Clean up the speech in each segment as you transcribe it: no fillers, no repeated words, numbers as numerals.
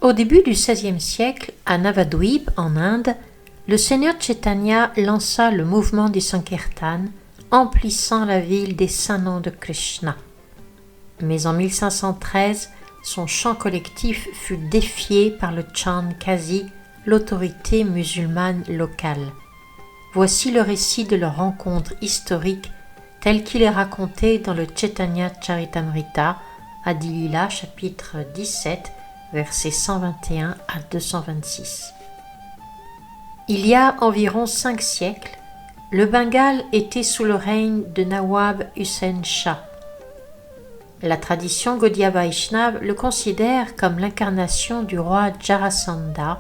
Au début du XVIe siècle, à Navadvip, en Inde, le seigneur Chaitanya lança le mouvement du Sankirtan, emplissant la ville des saints noms de Krishna. Mais en 1513, son chant collectif fut défié par le Chand Kazi, l'autorité musulmane locale. Voici le récit de leur rencontre historique tel qu'il est raconté dans le Chaitanya Charitamrita, Adi Lila, chapitre 17, versets 121 à 226. Il y a environ 5 siècles, le Bengale était sous le règne de Nawab Hussain Shah. La tradition Gaudiya Vaishnava le considère comme l'incarnation du roi Jarasandha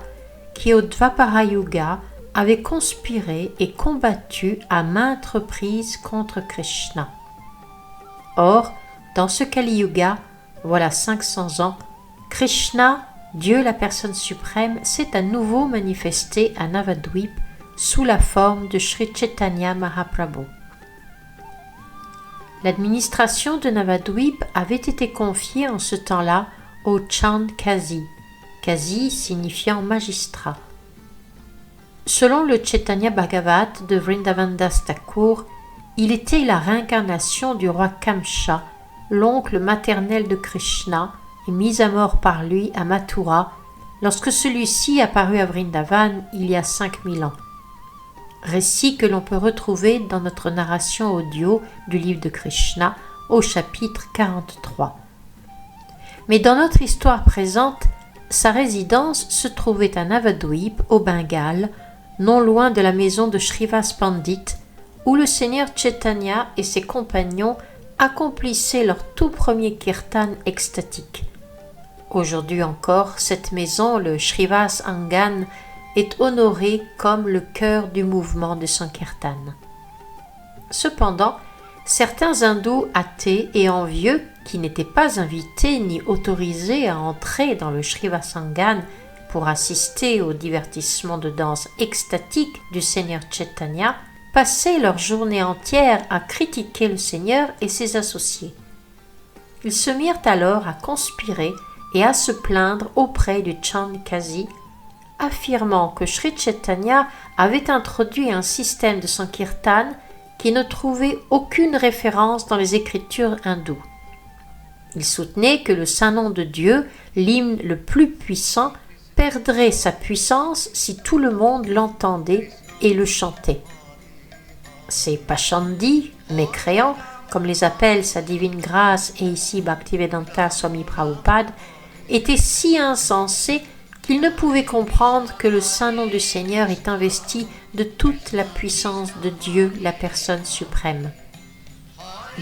qui au Dvapara Yuga avait conspiré et combattu à maintes reprises contre Krishna. Or, dans ce Kali Yuga, voilà 500 ans, Krishna, Dieu la personne suprême, s'est à nouveau manifesté à Navadvip sous la forme de Sri Chaitanya Mahaprabhu. L'administration de Navadvip avait été confiée en ce temps-là au Chand Kazi, Kazi signifiant magistrat. Selon le Chaitanya Bhagavat de Vrindavan Das Thakur, il était la réincarnation du roi Kamsa, l'oncle maternel de Krishna, et mis à mort par lui à Mathura, lorsque celui-ci apparut à Vrindavan il y a 5000 ans. Récit que l'on peut retrouver dans notre narration audio du livre de Krishna au chapitre 43. Mais dans notre histoire présente, sa résidence se trouvait à Navadvip, au Bengale, non loin de la maison de Shrivas Pandit, où le seigneur Chaitanya et ses compagnons accomplissaient leur tout premier kirtan extatique. Aujourd'hui encore, cette maison, le Shrivas Angan, est honorée comme le cœur du mouvement de Sankirtan. Cependant, certains hindous athées et envieux, qui n'étaient pas invités ni autorisés à entrer dans le Shrivas Angan pour assister au divertissement de danse extatique du seigneur Chaitanya, passaient leur journée entière à critiquer le seigneur et ses associés. Ils se mirent alors à conspirer et à se plaindre auprès du Chand Kazi, affirmant que Sri Chaitanya avait introduit un système de Sankirtan qui ne trouvait aucune référence dans les écritures hindoues. Il soutenait que le saint nom de Dieu, l'hymne le plus puissant, perdrait sa puissance si tout le monde l'entendait et le chantait. Ces Pachandi, mécréants, comme les appelle sa divine grâce et ici Bhaktivedanta Swami Prabhupada, étaient si insensés qu'ils ne pouvaient comprendre que le saint nom du Seigneur est investi de toute la puissance de Dieu, la personne suprême.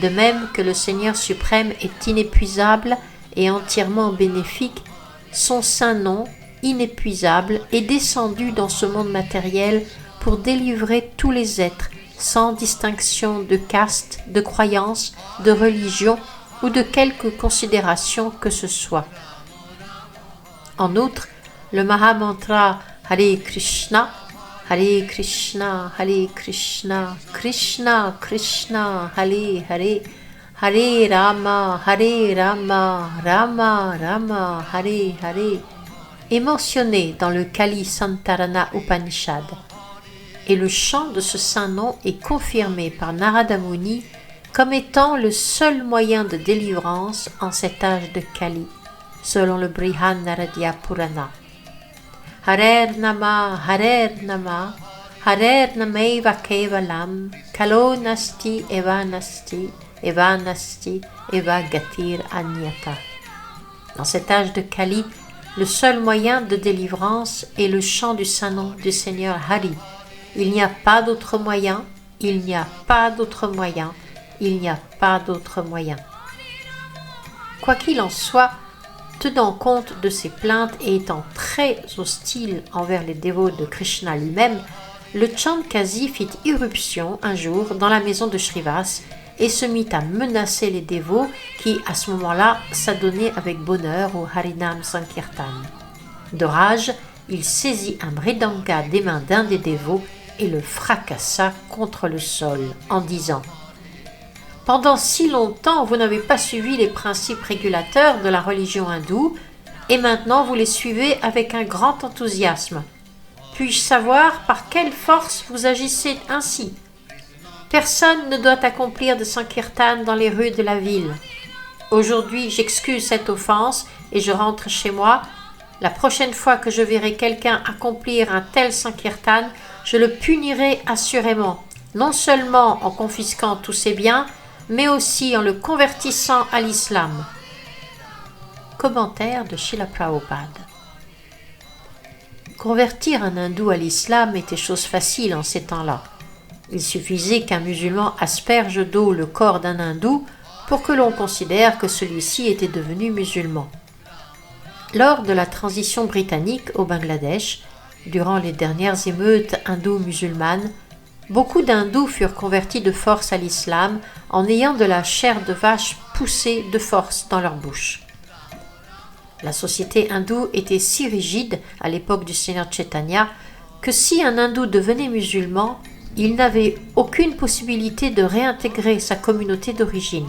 De même que le Seigneur suprême est inépuisable et entièrement bénéfique, son saint nom, inépuisable, est descendu dans ce monde matériel pour délivrer tous les êtres, sans distinction de caste, de croyance, de religion ou de quelque considération que ce soit. En outre, le Mahamantra Hare Krishna, Hare Krishna, Hare Krishna, Krishna Krishna, Hare Hare, Hare Rama, Rama Rama, Hare Hare, est mentionné dans le Kali Santarana Upanishad. Et le chant de ce saint nom est confirmé par Narada Muni comme étant le seul moyen de délivrance en cet âge de Kali, selon le Brihan Naradiya Purana. Harer Nama, Harer Nameva Kevalam, Kalo Nasti, Eva Nasti, Eva Nasti, Eva Gatir Anyata. Dans cet âge de Kali, le seul moyen de délivrance est le chant du saint nom du Seigneur Hari. Il n'y a pas d'autre moyen, il n'y a pas d'autre moyen, il n'y a pas d'autre moyen. Quoi qu'il en soit, tenant compte de ces plaintes et étant très hostile envers les dévots de Krishna lui-même, le Chand Kazi fit irruption un jour dans la maison de Shrivas et se mit à menacer les dévots qui, à ce moment-là, s'adonnaient avec bonheur au Harinam Sankirtan. De rage, il saisit un mridanga des mains d'un des dévots et le fracassa contre le sol en disant « Pendant si longtemps, vous n'avez pas suivi les principes régulateurs de la religion hindoue, et maintenant vous les suivez avec un grand enthousiasme. Puis-je savoir par quelle force vous agissez ainsi? Personne ne doit accomplir de sankirtan dans les rues de la ville. Aujourd'hui, j'excuse cette offense et je rentre chez moi. La prochaine fois que je verrai quelqu'un accomplir un tel sankirtan, je le punirai assurément, non seulement en confisquant tous ses biens, mais aussi en le convertissant à l'islam. Commentaire de Srila Prabhupada. Convertir un hindou à l'islam était chose facile en ces temps-là. Il suffisait qu'un musulman asperge d'eau le corps d'un hindou pour que l'on considère que celui-ci était devenu musulman. Lors de la transition britannique au Bangladesh, durant les dernières émeutes indo-musulmanes, beaucoup d'hindous furent convertis de force à l'islam en ayant de la chair de vache poussée de force dans leur bouche. La société hindoue était si rigide à l'époque du Seigneur Chaitanya que si un hindou devenait musulman, il n'avait aucune possibilité de réintégrer sa communauté d'origine.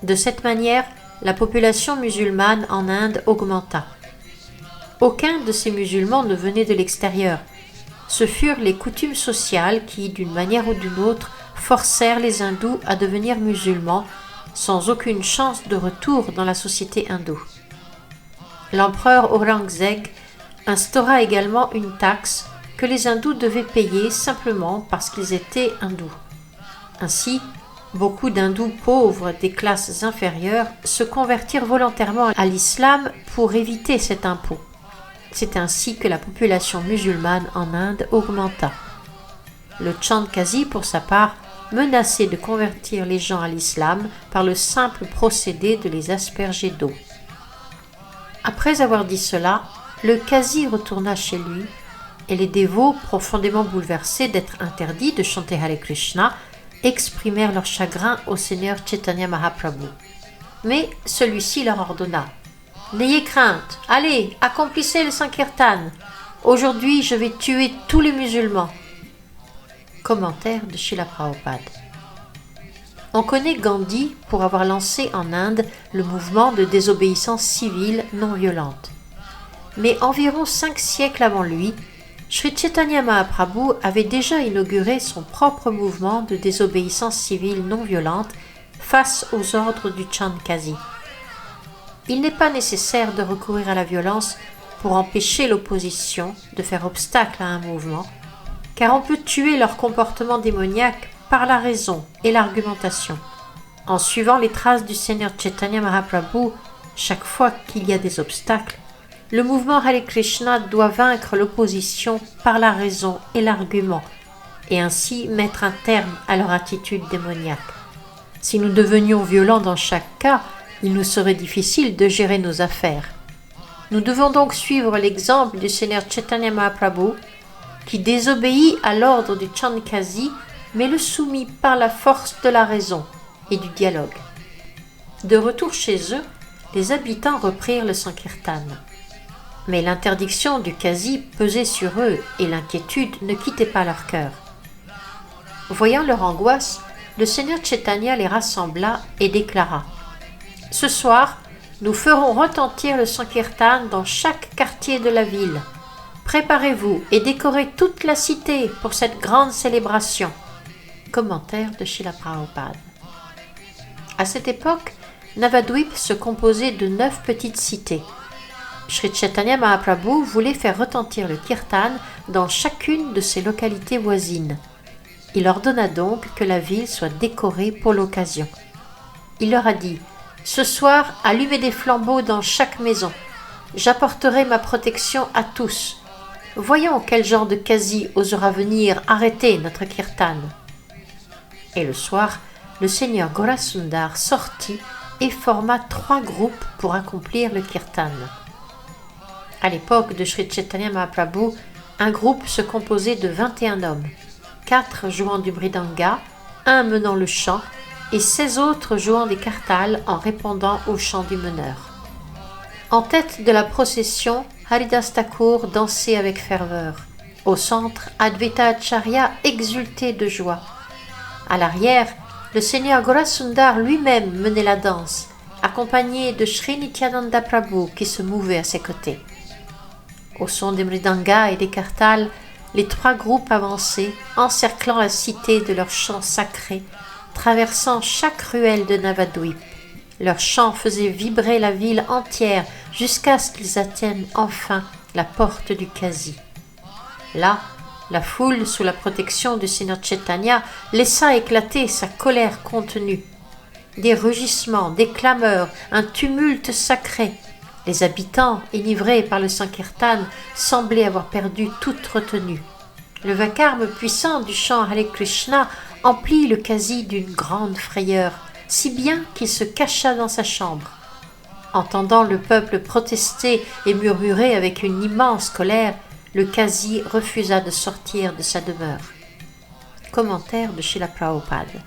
De cette manière, la population musulmane en Inde augmenta. Aucun de ces musulmans ne venait de l'extérieur. Ce furent les coutumes sociales qui, d'une manière ou d'une autre, forcèrent les hindous à devenir musulmans, sans aucune chance de retour dans la société hindoue. L'empereur Aurangzeb instaura également une taxe que les hindous devaient payer simplement parce qu'ils étaient hindous. Ainsi, beaucoup d'hindous pauvres des classes inférieures se convertirent volontairement à l'islam pour éviter cet impôt. C'est ainsi que la population musulmane en Inde augmenta. Le Chandkazi, pour sa part, menaçait de convertir les gens à l'islam par le simple procédé de les asperger d'eau. Après avoir dit cela, le Qazi retourna chez lui et les dévots, profondément bouleversés d'être interdits de chanter Hare Krishna, exprimèrent leur chagrin au Seigneur Chaitanya Mahaprabhu. Mais celui-ci leur ordonna « N'ayez crainte, allez, accomplissez le Sankirtan. Aujourd'hui, je vais tuer tous les musulmans. » Commentaire de Srila Prabhupada. On connaît Gandhi pour avoir lancé en Inde le mouvement de désobéissance civile non violente. Mais environ 5 siècles avant lui, Sri Chaitanya Mahaprabhu avait déjà inauguré son propre mouvement de désobéissance civile non violente face aux ordres du Chandkazi. Il n'est pas nécessaire de recourir à la violence pour empêcher l'opposition de faire obstacle à un mouvement, car on peut tuer leur comportement démoniaque par la raison et l'argumentation. En suivant les traces du Seigneur Chaitanya Mahaprabhu, chaque fois qu'il y a des obstacles, le mouvement Hare Krishna doit vaincre l'opposition par la raison et l'argument, et ainsi mettre un terme à leur attitude démoniaque. Si nous devenions violents dans chaque cas, il nous serait difficile de gérer nos affaires. Nous devons donc suivre l'exemple du Seigneur Chaitanya Mahaprabhu, qui désobéit à l'ordre du Chandkazi, mais le soumit par la force de la raison et du dialogue. De retour chez eux, les habitants reprirent le Sankirtan. Mais l'interdiction du Qazi pesait sur eux et l'inquiétude ne quittait pas leur cœur. Voyant leur angoisse, le Seigneur Chaitanya les rassembla et déclara « Ce soir, nous ferons retentir le Sankirtan dans chaque quartier de la ville. Préparez-vous et décorez toute la cité pour cette grande célébration. » Commentaire de Srila Prabhupada. À cette époque, Navadvip se composait de 9 petites cités. Sri Chaitanya Mahaprabhu voulait faire retentir le kirtan dans chacune de ces localités voisines. Il ordonna donc que la ville soit décorée pour l'occasion. Il leur a dit « Ce soir, allumez des flambeaux dans chaque maison. J'apporterai ma protection à tous. Voyons quel genre de Qazi osera venir arrêter notre kirtan. » Et le soir, le seigneur Gaurasundar sortit et forma 3 groupes pour accomplir le kirtan. À l'époque de Sri Chaitanya Mahaprabhu, un groupe se composait de 21 hommes, 4 jouant du mridanga, 1 menant le chant et 16 autres jouant des kartals en répondant au chant du meneur. En tête de la procession, Haridas Thakur dansait avec ferveur. Au centre, Advaita Acharya exultait de joie. À l'arrière, le seigneur Gaurasundar lui-même menait la danse, accompagné de Sri Nityananda Prabhu qui se mouvait à ses côtés. Au son des mridangas et des kartals, les 3 groupes avançaient, encerclant la cité de leurs chants sacrés, traversant chaque ruelle de Navadvip. Leurs chants faisaient vibrer la ville entière jusqu'à ce qu'ils atteignent enfin la porte du Kazi. Là, la foule, sous la protection du Seigneur Chaitanya, laissa éclater sa colère contenue. Des rugissements, des clameurs, un tumulte sacré. Les habitants, enivrés par le Sankirtan, semblaient avoir perdu toute retenue. Le vacarme puissant du chant Hare Krishna emplit le Kazi d'une grande frayeur, si bien qu'il se cacha dans sa chambre. Entendant le peuple protester et murmurer avec une immense colère, le Kazi refusa de sortir de sa demeure. Commentaire de Srila Prabhupada.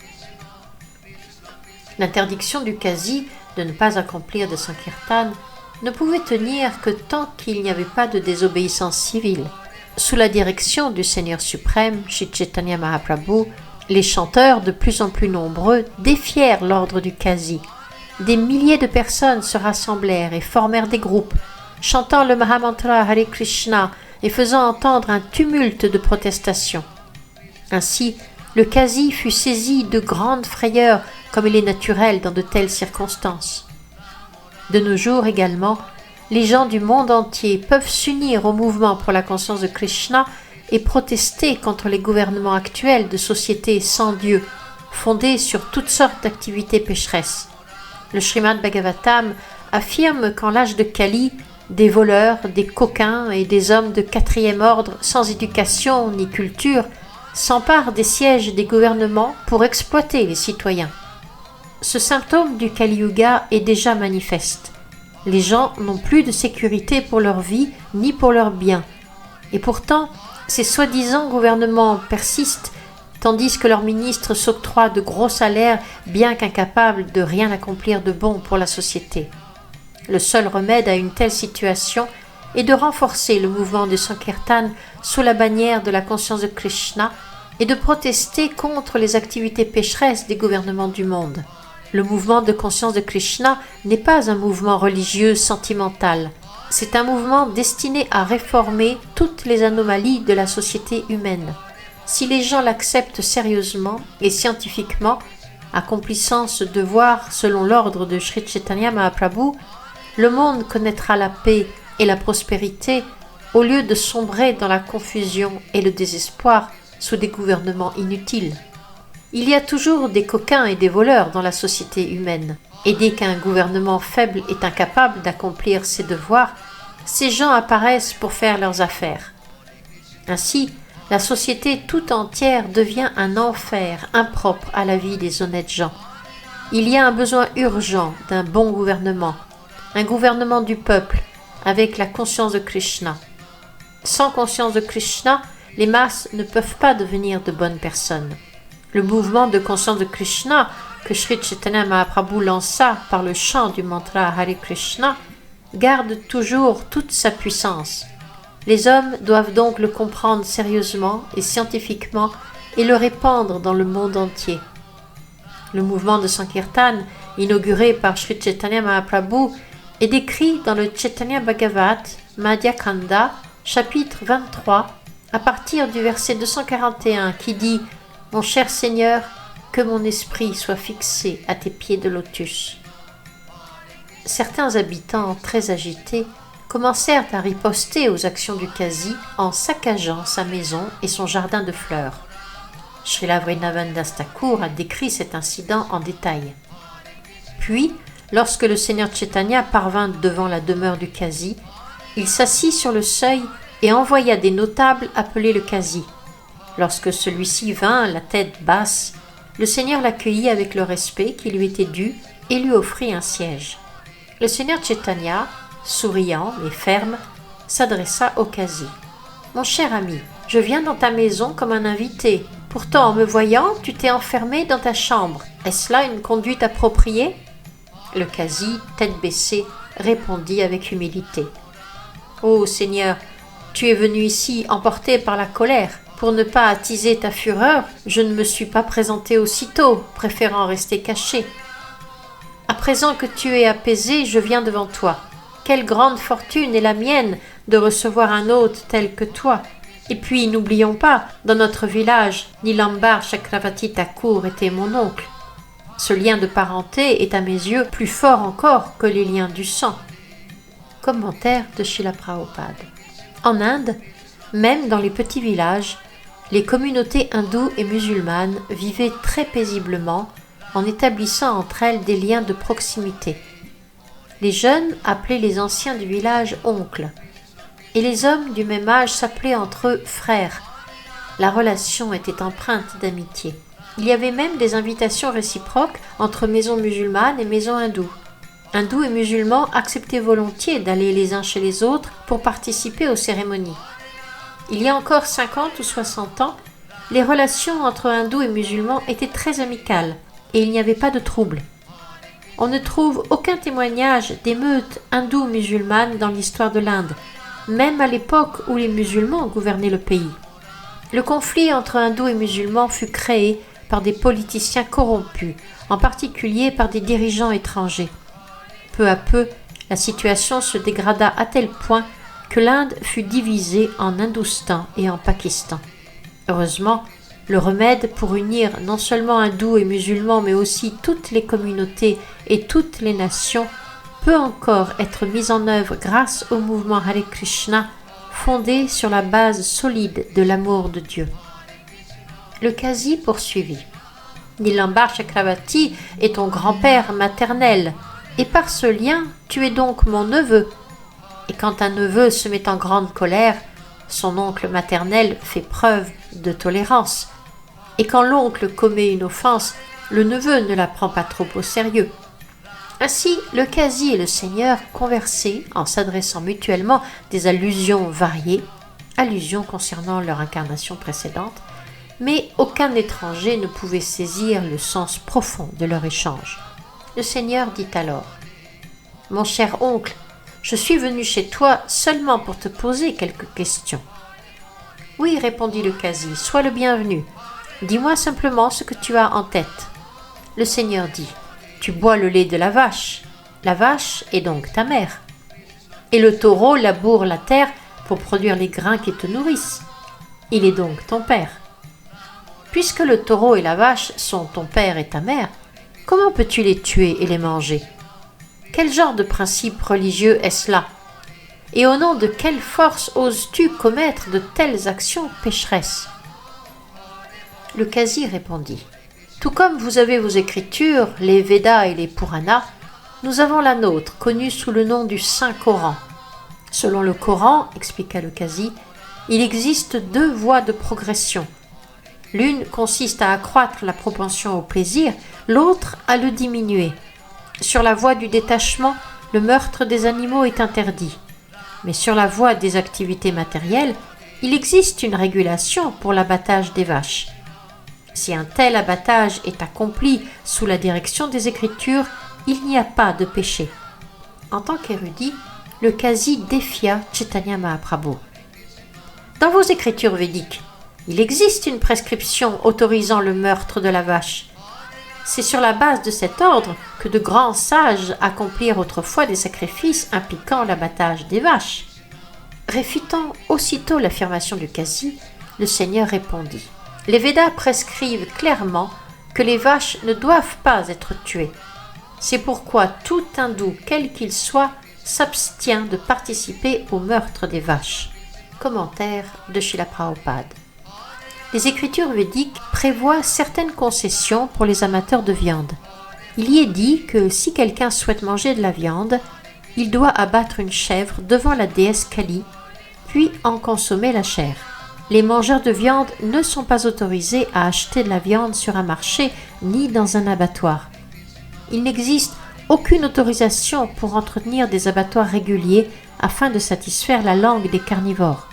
L'interdiction du Kazi de ne pas accomplir de Sankirtan ne pouvait tenir que tant qu'il n'y avait pas de désobéissance civile. Sous la direction du Seigneur suprême, Sri Chaitanya Mahaprabhu, les chanteurs de plus en plus nombreux défièrent l'ordre du Kazi. Des milliers de personnes se rassemblèrent et formèrent des groupes, chantant le Mahamantra Hare Krishna et faisant entendre un tumulte de protestation. Ainsi, le Kazi fut saisi de grandes frayeurs, comme il est naturel dans de telles circonstances. De nos jours également, les gens du monde entier peuvent s'unir au mouvement pour la conscience de Krishna et protester contre les gouvernements actuels de sociétés sans Dieu, fondés sur toutes sortes d'activités pécheresses. Le Srimad Bhagavatam affirme qu'en l'âge de Kali, des voleurs, des coquins et des hommes de 4e ordre sans éducation ni culture s'emparent des sièges des gouvernements pour exploiter les citoyens. Ce symptôme du Kali Yuga est déjà manifeste. Les gens n'ont plus de sécurité pour leur vie ni pour leurs biens. Et pourtant, ces soi-disant gouvernements persistent, tandis que leurs ministres s'octroient de gros salaires bien qu'incapables de rien accomplir de bon pour la société. Le seul remède à une telle situation est de renforcer le mouvement de Sankirtan sous la bannière de la conscience de Krishna et de protester contre les activités pécheresses des gouvernements du monde. Le mouvement de conscience de Krishna n'est pas un mouvement religieux sentimental. C'est un mouvement destiné à réformer toutes les anomalies de la société humaine. Si les gens l'acceptent sérieusement et scientifiquement, accomplissant ce devoir selon l'ordre de Sri Chaitanya Mahaprabhu, le monde connaîtra la paix et la prospérité au lieu de sombrer dans la confusion et le désespoir sous des gouvernements inutiles. Il y a toujours des coquins et des voleurs dans la société humaine, et dès qu'un gouvernement faible est incapable d'accomplir ses devoirs, ces gens apparaissent pour faire leurs affaires. Ainsi, la société tout entière devient un enfer impropre à la vie des honnêtes gens. Il y a un besoin urgent d'un bon gouvernement, un gouvernement du peuple, avec la conscience de Krishna. Sans conscience de Krishna, les masses ne peuvent pas devenir de bonnes personnes. Le mouvement de conscience de Krishna que Sri Chaitanya Mahaprabhu lança par le chant du mantra Hare Krishna garde toujours toute sa puissance. Les hommes doivent donc le comprendre sérieusement et scientifiquement et le répandre dans le monde entier. Le mouvement de Sankirtan, inauguré par Sri Chaitanya Mahaprabhu, est décrit dans le Chaitanya Bhagavat, Madhya Kanda, chapitre 23, à partir du verset 241 qui dit « Mon cher Seigneur, que mon esprit soit fixé à tes pieds de lotus. » Certains habitants très agités commencèrent à riposter aux actions du Kazi en saccageant sa maison et son jardin de fleurs. Srila Vrindavan Das Thakur a décrit cet incident en détail. Puis, lorsque le Seigneur Chaitanya parvint devant la demeure du Kazi, il s'assit sur le seuil et envoya des notables appeler le Kazi. Lorsque celui-ci vint, la tête basse, le Seigneur l'accueillit avec le respect qui lui était dû et lui offrit un siège. Le Seigneur Chaitanya, souriant mais ferme, s'adressa au Kazi. « Mon cher ami, je viens dans ta maison comme un invité. Pourtant, en me voyant, tu t'es enfermé dans ta chambre. Est-ce là une conduite appropriée ?» Le Kazi, tête baissée, répondit avec humilité. « Ô Seigneur, tu es venu ici emporté par la colère. Pour ne pas attiser ta fureur, je ne me suis pas présenté aussitôt, préférant rester caché. » À présent que tu es apaisé, je viens devant toi. Quelle grande fortune est la mienne de recevoir un hôte tel que toi. Et puis, n'oublions pas, dans notre village, Nilambar Chakravarti Thakur était mon oncle. Ce lien de parenté est à mes yeux plus fort encore que les liens du sang. Commentaire de Srila Prabhupada. En Inde, même dans les petits villages, les communautés hindoues et musulmanes vivaient très paisiblement en établissant entre elles des liens de proximité. Les jeunes appelaient les anciens du village oncles, et les hommes du même âge s'appelaient entre eux frères. La relation était empreinte d'amitié. Il y avait même des invitations réciproques entre maisons musulmanes et maisons hindoues. Hindous et musulmans acceptaient volontiers d'aller les uns chez les autres pour participer aux cérémonies. Il y a encore 50 ou 60 ans, les relations entre hindous et musulmans étaient très amicales et il n'y avait pas de trouble. On ne trouve aucun témoignage d'émeutes hindou-musulmanes dans l'histoire de l'Inde, même à l'époque où les musulmans gouvernaient le pays. Le conflit entre hindous et musulmans fut créé par des politiciens corrompus, en particulier par des dirigeants étrangers. Peu à peu, la situation se dégrada à tel point que l'Inde fut divisée en Hindoustan et en Pakistan. Heureusement, le remède pour unir non seulement hindous et musulmans, mais aussi toutes les communautés et toutes les nations, peut encore être mis en œuvre grâce au mouvement Hare Krishna, fondé sur la base solide de l'amour de Dieu. Le Qazi poursuivit. Nilambar Chakravarti est ton grand-père maternel, et par ce lien, tu es donc mon neveu. Et quand un neveu se met en grande colère, son oncle maternel fait preuve de tolérance. Et quand l'oncle commet une offense, le neveu ne la prend pas trop au sérieux. Ainsi, le Qazi et le Seigneur conversaient en s'adressant mutuellement des allusions variées, allusions concernant leur incarnation précédente, mais aucun étranger ne pouvait saisir le sens profond de leur échange. Le Seigneur dit alors : « Mon cher oncle, je suis venu chez toi seulement pour te poser quelques questions. »« Oui, répondit le Qazi, sois le bienvenu. Dis-moi simplement ce que tu as en tête. » Le Seigneur dit : « Tu bois le lait de la vache. La vache est donc ta mère. Et le taureau laboure la terre pour produire les grains qui te nourrissent. Il est donc ton père. Puisque le taureau et la vache sont ton père et ta mère, comment peux-tu les tuer et les manger ? Quel genre de principe religieux est-ce là ? Et au nom de quelle force oses-tu commettre de telles actions pécheresses ? » Le Qazi répondit : « Tout comme vous avez vos écritures, les Védas et les Puranas, nous avons la nôtre, connue sous le nom du Saint-Coran. Selon le Coran, expliqua le Qazi, il existe 2 voies de progression. L'une consiste à accroître la propension au plaisir, l'autre à le diminuer. Sur la voie du détachement, le meurtre des animaux est interdit. Mais sur la voie des activités matérielles, il existe une régulation pour l'abattage des vaches. Si un tel abattage est accompli sous la direction des Écritures, il n'y a pas de péché. » En tant qu'érudit, le Qazi défia Chaitanya Mahaprabhu. « Dans vos Écritures védiques, il existe une prescription autorisant le meurtre de la vache. C'est sur la base de cet ordre que de grands sages accomplirent autrefois des sacrifices impliquant l'abattage des vaches. » Réfutant aussitôt l'affirmation du Qazi, le Seigneur répondit : « Les Védas prescrivent clairement que les vaches ne doivent pas être tuées. C'est pourquoi tout hindou, quel qu'il soit, s'abstient de participer au meurtre des vaches. » Commentaire de Srila Prabhupada. Les écritures védiques prévoient certaines concessions pour les amateurs de viande. Il y est dit que si quelqu'un souhaite manger de la viande, il doit abattre une chèvre devant la déesse Kali, puis en consommer la chair. Les mangeurs de viande ne sont pas autorisés à acheter de la viande sur un marché ni dans un abattoir. Il n'existe aucune autorisation pour entretenir des abattoirs réguliers afin de satisfaire la langue des carnivores.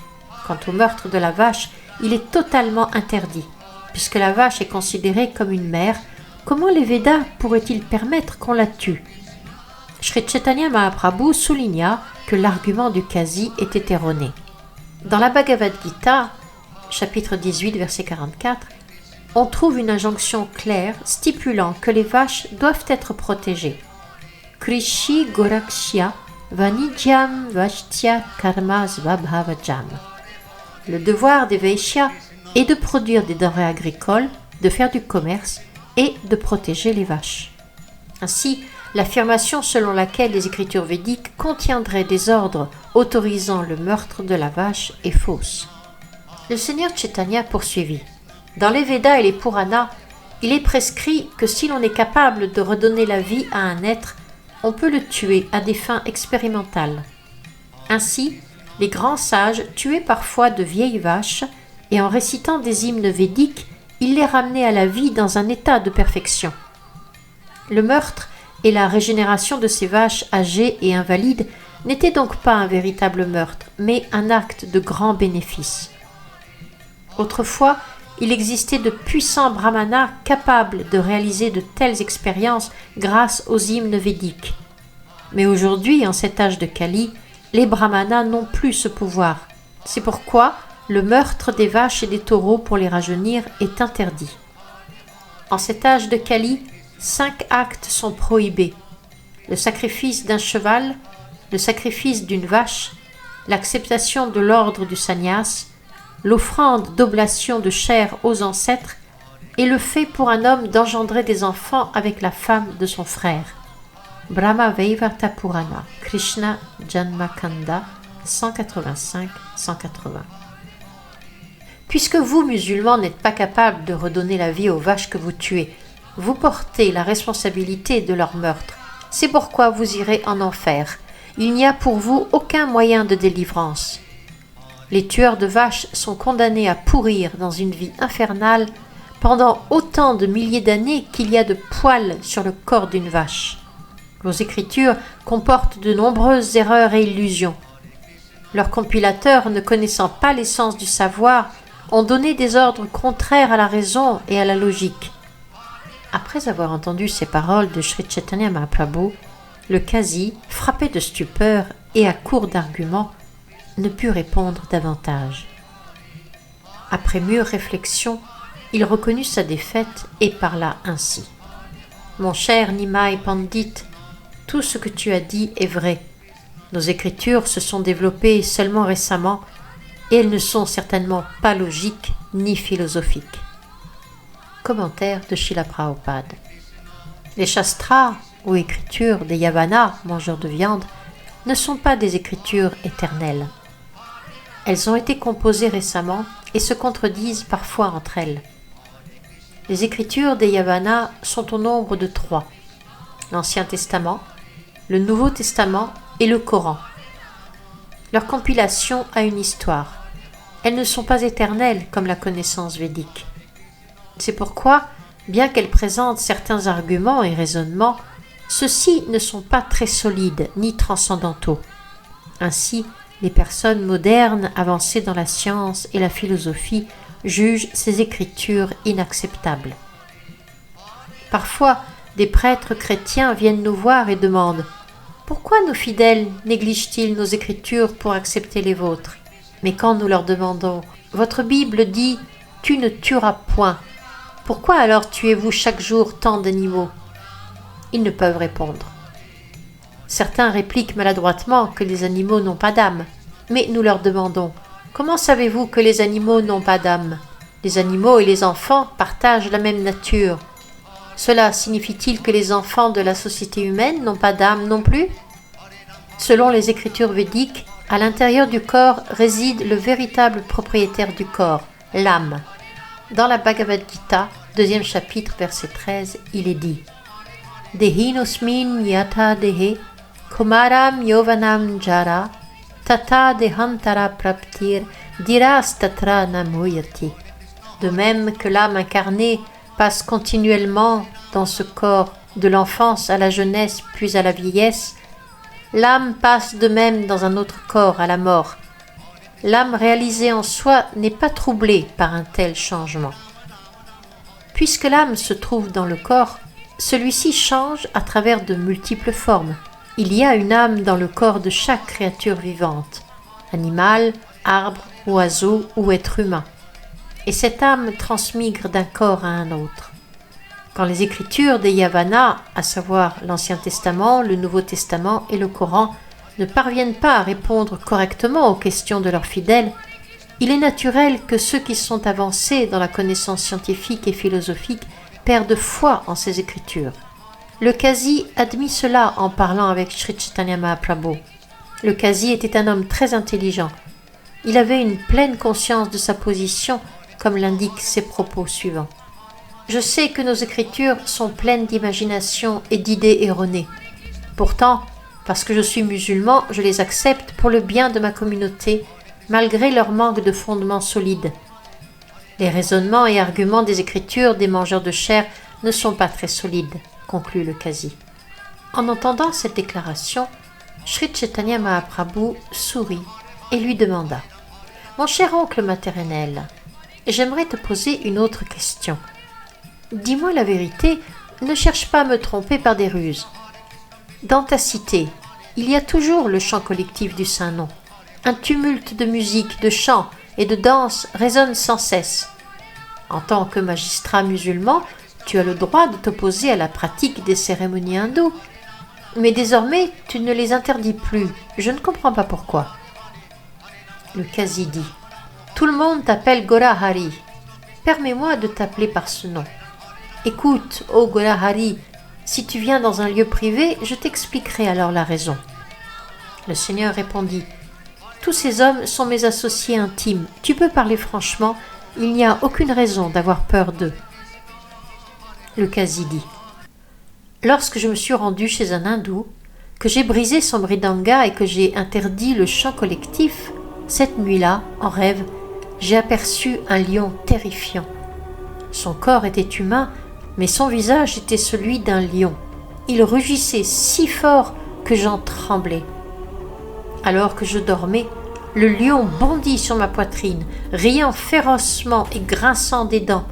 Quant au meurtre de la vache, il est totalement interdit. Puisque la vache est considérée comme une mère, comment les Védas pourraient-ils permettre qu'on la tue ? Sri Chaitanya Mahaprabhu souligna que l'argument du Qazi était erroné. Dans la Bhagavad Gita, chapitre 18, verset 44, on trouve une injonction claire stipulant que les vaches doivent être protégées. Krishi Gorakshya Vanijyam Vashtya Karma Svabhavajam. Le devoir des Vaishyas est de produire des denrées agricoles, de faire du commerce et de protéger les vaches. Ainsi, l'affirmation selon laquelle les écritures védiques contiendraient des ordres autorisant le meurtre de la vache est fausse. Le Seigneur Chaitanya poursuivit. Dans les Védas et les Puranas, il est prescrit que si l'on est capable de redonner la vie à un être, on peut le tuer à des fins expérimentales. Ainsi, les grands sages tuaient parfois de vieilles vaches et en récitant des hymnes védiques, ils les ramenaient à la vie dans un état de perfection. Le meurtre et la régénération de ces vaches âgées et invalides n'étaient donc pas un véritable meurtre, mais un acte de grand bénéfice. Autrefois, il existait de puissants brahmanas capables de réaliser de telles expériences grâce aux hymnes védiques. Mais aujourd'hui, en cet âge de Kali, les brahmanas n'ont plus ce pouvoir. C'est pourquoi le meurtre des vaches et des taureaux pour les rajeunir est interdit. En cet âge de Kali, 5 actes sont prohibés. Le sacrifice d'un cheval, le sacrifice d'une vache, l'acceptation de l'ordre du sannyas, l'offrande d'oblation de chair aux ancêtres et le fait pour un homme d'engendrer des enfants avec la femme de son frère. Brahma Vaivarta Purana, Krishna Janmakanda 185-180. Puisque vous, musulmans, n'êtes pas capables de redonner la vie aux vaches que vous tuez, vous portez la responsabilité de leur meurtre. C'est pourquoi vous irez en enfer. Il n'y a pour vous aucun moyen de délivrance. Les tueurs de vaches sont condamnés à pourrir dans une vie infernale pendant autant de milliers d'années qu'il y a de poils sur le corps d'une vache. Vos écritures comportent de nombreuses erreurs et illusions. Leurs compilateurs, ne connaissant pas l'essence du savoir, ont donné des ordres contraires à la raison et à la logique. Après avoir entendu ces paroles de Sri Chaitanya Mahaprabhu, le Qazi, frappé de stupeur et à court d'arguments, ne put répondre davantage. Après mûre réflexion, il reconnut sa défaite et parla ainsi. « Mon cher Nimai Pandit, tout ce que tu as dit est vrai. Nos écritures se sont développées seulement récemment et elles ne sont certainement pas logiques ni philosophiques. » Commentaire de Srila Prabhupada. Les Shastras, ou écritures des Yavanas, mangeurs de viande, ne sont pas des écritures éternelles. Elles ont été composées récemment et se contredisent parfois entre elles. Les écritures des Yavanas sont au nombre de 3. L'Ancien Testament, le Nouveau Testament et le Coran. Leur compilation a une histoire. Elles ne sont pas éternelles comme la connaissance védique. C'est pourquoi, bien qu'elles présentent certains arguments et raisonnements, ceux-ci ne sont pas très solides ni transcendantaux. Ainsi, les personnes modernes avancées dans la science et la philosophie jugent ces écritures inacceptables. Parfois, des prêtres chrétiens viennent nous voir et demandent « Pourquoi nos fidèles négligent-ils nos écritures pour accepter les vôtres ?» Mais quand nous leur demandons « Votre Bible dit « Tu ne tueras point », pourquoi alors tuez-vous chaque jour tant d'animaux ?» Ils ne peuvent répondre. Certains répliquent maladroitement que les animaux n'ont pas d'âme. Mais nous leur demandons « Comment savez-vous que les animaux n'ont pas d'âme ? Les animaux et les enfants partagent la même nature. Cela signifie-t-il que les enfants de la société humaine n'ont pas d'âme non plus ? Selon les écritures védiques, à l'intérieur du corps réside le véritable propriétaire du corps, l'âme. Dans la Bhagavad Gita, 2e chapitre, verset 13, il est dit « Dehinosmin yata dehe kumaram yovanam jara tata dehantara praptir diras tatra namoyati » De même que l'âme incarnée passe continuellement dans ce corps de l'enfance à la jeunesse puis à la vieillesse, l'âme passe de même dans un autre corps à la mort. L'âme réalisée en soi n'est pas troublée par un tel changement. Puisque l'âme se trouve dans le corps, celui-ci change à travers de multiples formes. Il y a une âme dans le corps de chaque créature vivante, animal, arbre, oiseau ou être humain. Et cette âme transmigre d'un corps à un autre. Quand les écritures des Yavana, à savoir l'Ancien Testament, le Nouveau Testament et le Coran, ne parviennent pas à répondre correctement aux questions de leurs fidèles, il est naturel que ceux qui sont avancés dans la connaissance scientifique et philosophique perdent foi en ces écritures. Le Qazi admit cela en parlant avec Sri Chaitanya Mahaprabhu. Le Qazi était un homme très intelligent. Il avait une pleine conscience de sa position, comme l'indiquent ses propos suivants. Je sais que nos écritures sont pleines d'imagination et d'idées erronées. Pourtant, parce que je suis musulman, je les accepte pour le bien de ma communauté, malgré leur manque de fondement solide. Les raisonnements et arguments des écritures des mangeurs de chair ne sont pas très solides, conclut le Qazi. En entendant cette déclaration, Sri Chaitanya Mahaprabhu sourit et lui demanda « Mon cher oncle maternel, j'aimerais te poser une autre question. Dis-moi la vérité, ne cherche pas à me tromper par des ruses. Dans ta cité, il y a toujours le chant collectif du Saint-Nom. Un tumulte de musique, de chants et de danse résonne sans cesse. En tant que magistrat musulman, tu as le droit de t'opposer à la pratique des cérémonies hindoues. Mais désormais, tu ne les interdis plus. Je ne comprends pas pourquoi. » Le Qazi dit « Tout le monde t'appelle Gorahari. Permets-moi de t'appeler par ce nom. Écoute, ô Gorahari, si tu viens dans un lieu privé, je t'expliquerai alors la raison. » Le Seigneur répondit « Tous ces hommes sont mes associés intimes. Tu peux parler franchement, il n'y a aucune raison d'avoir peur d'eux. » Le Qazi dit « Lorsque je me suis rendu chez un hindou, que j'ai brisé son mridanga et que j'ai interdit le chant collectif, cette nuit-là, en rêve, j'ai aperçu un lion terrifiant. Son corps était humain, mais son visage était celui d'un lion. Il rugissait si fort que j'en tremblais. Alors que je dormais, le lion bondit sur ma poitrine, riant férocement et grinçant des dents.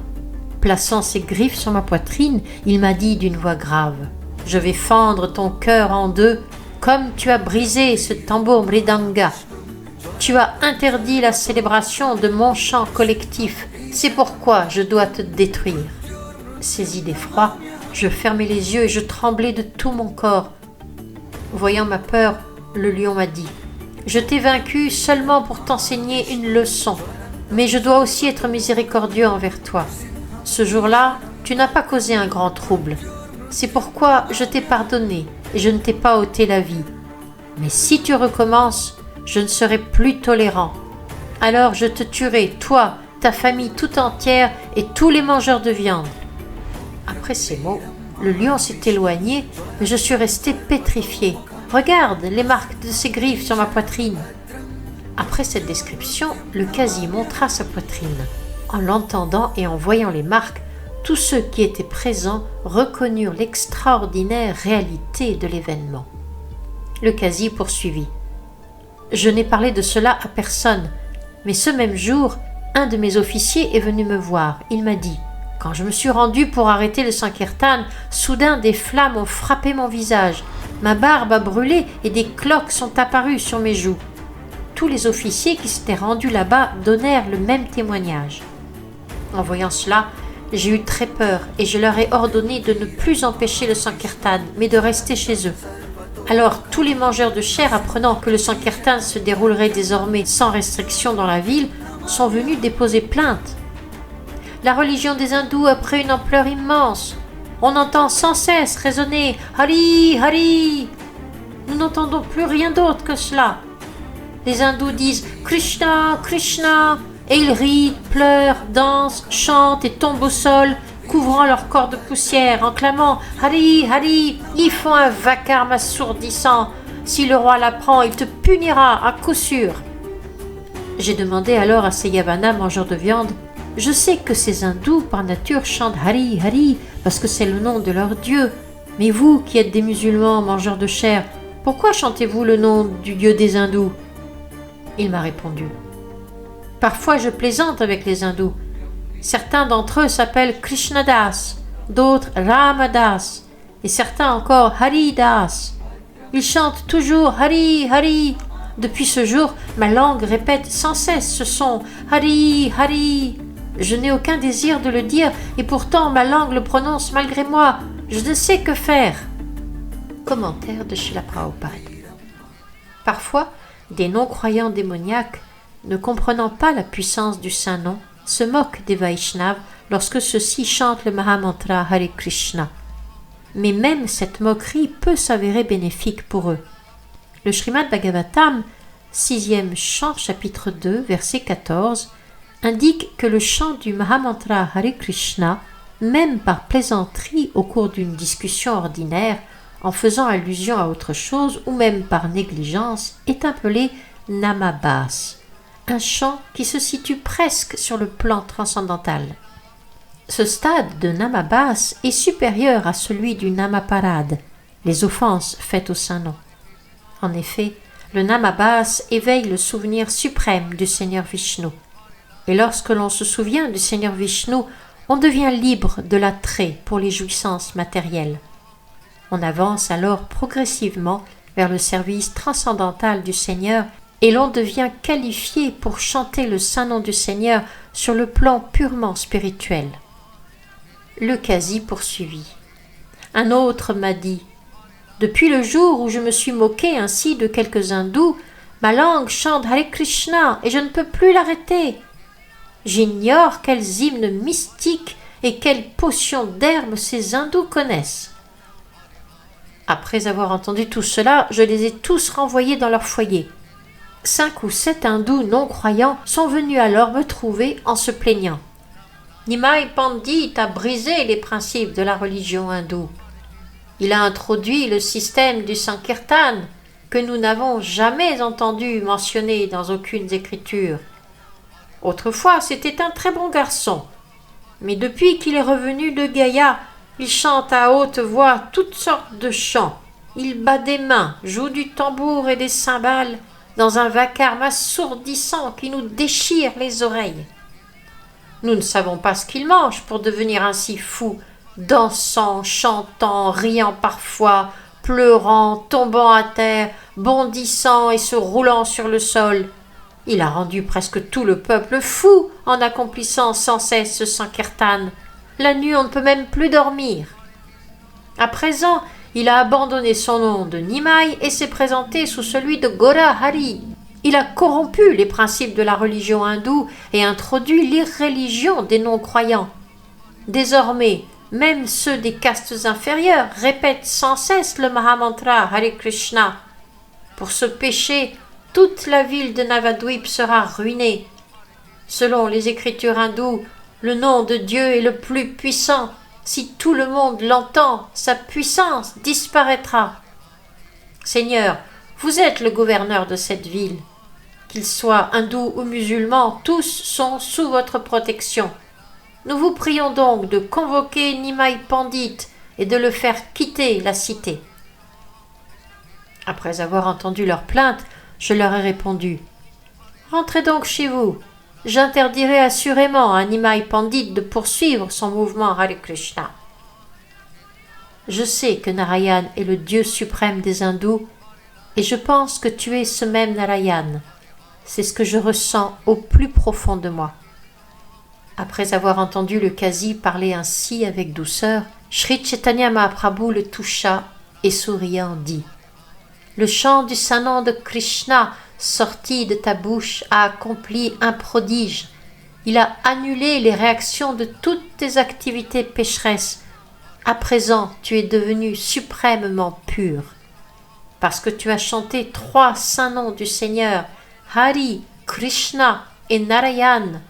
Plaçant ses griffes sur ma poitrine, il m'a dit d'une voix grave « Je vais fendre ton cœur en deux, comme tu as brisé ce tambour mridanga. Tu as interdit la célébration de mon chant collectif, c'est pourquoi je dois te détruire. » Saisi d'effroi, je fermai les yeux et je tremblais de tout mon corps. Voyant ma peur, le lion m'a dit « Je t'ai vaincu seulement pour t'enseigner une leçon, mais je dois aussi être miséricordieux envers toi. Ce jour-là, tu n'as pas causé un grand trouble. C'est pourquoi je t'ai pardonné et je ne t'ai pas ôté la vie. Mais si tu recommences, je ne serai plus tolérant. Alors je te tuerai, toi, ta famille tout entière et tous les mangeurs de viande. » Après ces mots, le lion s'est éloigné, mais je suis resté pétrifié. Regarde les marques de ses griffes sur ma poitrine. Après cette description, le Qazi montra sa poitrine. En l'entendant et en voyant les marques, tous ceux qui étaient présents reconnurent l'extraordinaire réalité de l'événement. Le Qazi poursuivit. Je n'ai parlé de cela à personne, mais ce même jour, un de mes officiers est venu me voir. Il m'a dit « Quand je me suis rendu pour arrêter le Sankirtan, soudain des flammes ont frappé mon visage. Ma barbe a brûlé et des cloques sont apparues sur mes joues. » Tous les officiers qui s'étaient rendus là-bas donnèrent le même témoignage. En voyant cela, j'ai eu très peur et je leur ai ordonné de ne plus empêcher le Sankirtan, mais de rester chez eux. Alors tous les mangeurs de chair, apprenant que le Sankirtan se déroulerait désormais sans restriction dans la ville, sont venus déposer plainte. La religion des hindous a pris une ampleur immense. On entend sans cesse résonner « Hari, Hari !» Nous n'entendons plus rien d'autre que cela. Les hindous disent « Krishna, Krishna !» et ils rient, pleurent, dansent, chantent et tombent au sol, couvrant leur corps de poussière, en clamant « Hari, Hari !» Ils font un vacarme assourdissant. Si le roi l'apprend, il te punira à coup sûr. J'ai demandé alors à ces Yavanas mangeurs de viande « Je sais que ces hindous, par nature, chantent « Hari, Hari !» parce que c'est le nom de leur dieu. Mais vous, qui êtes des musulmans mangeurs de chair, pourquoi chantez-vous le nom du dieu des hindous ?» Il m'a répondu « Parfois je plaisante avec les hindous. Certains d'entre eux s'appellent Krishnadas, d'autres Ramadas, et certains encore Haridas. Ils chantent toujours Hari, Hari. Depuis ce jour, ma langue répète sans cesse ce son Hari, Hari. Je n'ai aucun désir de le dire, et pourtant ma langue le prononce malgré moi. Je ne sais que faire. » Commentaire de Srila Prabhupada. Parfois, des non-croyants démoniaques, ne comprenant pas la puissance du Saint-Nom, se moquent des Vaishnavas lorsque ceux-ci chantent le Mahamantra Hare Krishna. Mais même cette moquerie peut s'avérer bénéfique pour eux. Le Srimad Bhagavatam, 6e chant, chapitre 2, verset 14, indique que le chant du Mahamantra Hare Krishna, même par plaisanterie au cours d'une discussion ordinaire, en faisant allusion à autre chose ou même par négligence, est appelé Namabhas, un chant qui se situe presque sur le plan transcendantal. Ce stade de Namabhas est supérieur à celui du Namaparad, les offenses faites au Saint-Nom. En effet, le Namabhas éveille le souvenir suprême du Seigneur Vishnu. Et lorsque l'on se souvient du Seigneur Vishnu, on devient libre de l'attrait pour les jouissances matérielles. On avance alors progressivement vers le service transcendantal du Seigneur et l'on devient qualifié pour chanter le saint nom du Seigneur sur le plan purement spirituel. Le Qazi poursuivit. Un autre m'a dit « Depuis le jour où je me suis moqué ainsi de quelques hindous, ma langue chante Hare Krishna et je ne peux plus l'arrêter. J'ignore quels hymnes mystiques et quelles potions d'herbes ces hindous connaissent. » Après avoir entendu tout cela, je les ai tous renvoyés dans leur foyer. 5 ou 7 hindous non-croyants sont venus alors me trouver en se plaignant. Nimai Pandit a brisé les principes de la religion hindoue. Il a introduit le système du Sankirtan que nous n'avons jamais entendu mentionné dans aucune écriture. Autrefois, c'était un très bon garçon, mais depuis qu'il est revenu de Gaya, il chante à haute voix toutes sortes de chants. Il bat des mains, joue du tambour et des cymbales dans un vacarme assourdissant qui nous déchire les oreilles. Nous ne savons pas ce qu'il mange pour devenir ainsi fou, dansant, chantant, riant parfois, pleurant, tombant à terre, bondissant et se roulant sur le sol. Il a rendu presque tout le peuple fou en accomplissant sans cesse ce Sankirtan. La nuit, on ne peut même plus dormir. À présent, il a abandonné son nom de Nimai et s'est présenté sous celui de Gora Hari. Il a corrompu les principes de la religion hindoue et introduit l'irréligion des non-croyants. Désormais, même ceux des castes inférieures répètent sans cesse le Mahamantra Hare Krishna. Pour ce péché, toute la ville de Navadvip sera ruinée. Selon les écritures hindoues, le nom de Dieu est le plus puissant. Si tout le monde l'entend, sa puissance disparaîtra. Seigneur, vous êtes le gouverneur de cette ville. Qu'ils soient hindous ou musulmans, tous sont sous votre protection. Nous vous prions donc de convoquer Nimai Pandit et de le faire quitter la cité. Après avoir entendu leurs plaintes, je leur ai répondu « Rentrez donc chez vous. J'interdirai assurément à Nimai Pandit de poursuivre son mouvement Hare Krishna. Je sais que Narayan est le Dieu suprême des hindous et je pense que tu es ce même Narayan. C'est ce que je ressens au plus profond de moi. » Après avoir entendu le Qazi parler ainsi avec douceur, Sri Chaitanya Mahaprabhu le toucha et souriant dit « Le chant du Saint-Nom de Krishna sorti de ta bouche a accompli un prodige. Il a annulé les réactions de toutes tes activités pécheresses. À présent, tu es devenu suprêmement pur. Parce que tu as chanté 3 saints noms du Seigneur, Hari, Krishna et Narayan,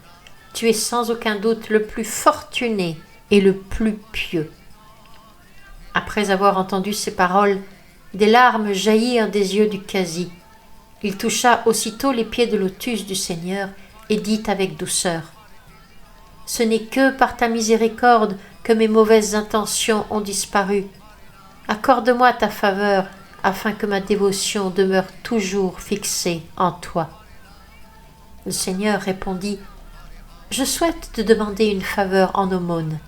tu es sans aucun doute le plus fortuné et le plus pieux. » Après avoir entendu ces paroles, des larmes jaillirent des yeux du Qazi. Il toucha aussitôt les pieds de lotus du Seigneur et dit avec douceur « Ce n'est que par ta miséricorde que mes mauvaises intentions ont disparu. Accorde-moi ta faveur afin que ma dévotion demeure toujours fixée en toi. » Le Seigneur répondit « Je souhaite te demander une faveur en aumône.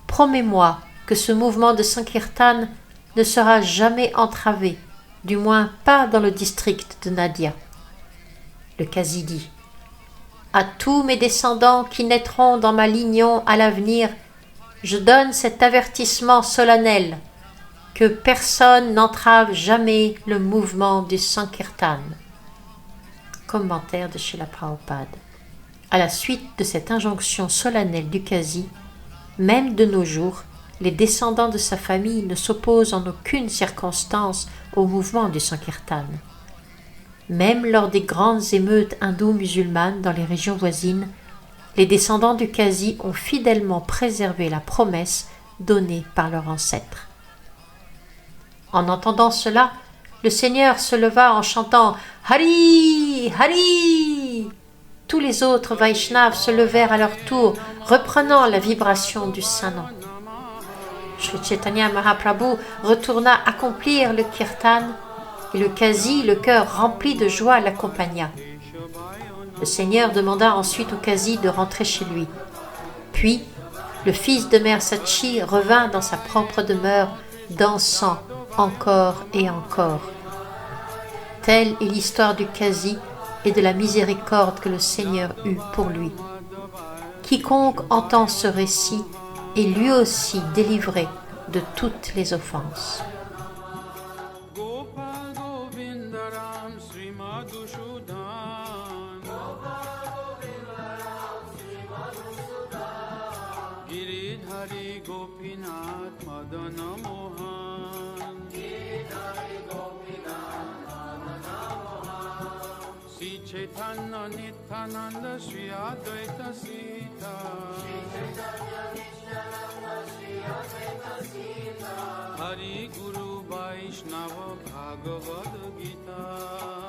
Promets-moi que ce mouvement de Sankirtan ne sera jamais entravé, du moins pas dans le district de Nadia. » Le Qazi dit À tous mes descendants qui naîtront dans ma lignée à l'avenir, je donne cet avertissement solennel, que personne n'entrave jamais le mouvement du Sankirtan. Commentaire de Srila Prabhupada. À la suite de cette injonction solennelle du Qazi, même de nos jours, les descendants de sa famille ne s'opposent en aucune circonstance au mouvement du Sankirtan. Même lors des grandes émeutes hindou-musulmanes dans les régions voisines, les descendants du Qazi ont fidèlement préservé la promesse donnée par leurs ancêtres. En entendant cela, le Seigneur se leva en chantant « Hari! Hari !» Tous les autres Vaishnavas se levèrent à leur tour, reprenant la vibration du Saint-Nom. Sri Chaitanya Mahaprabhu retourna accomplir le kirtan et le Qazi, le cœur rempli de joie, l'accompagna. Le Seigneur demanda ensuite au Qazi de rentrer chez lui. Puis, le fils de Mère Sachi revint dans sa propre demeure, dansant encore et encore. Telle est l'histoire du Qazi et de la miséricorde que le Seigneur eut pour lui. Quiconque entend ce récit est lui aussi délivré de toutes les offenses. Chaitanya Nityananda Shri Advaita Sita Hari Guru Vaishnava Bhagavad Gita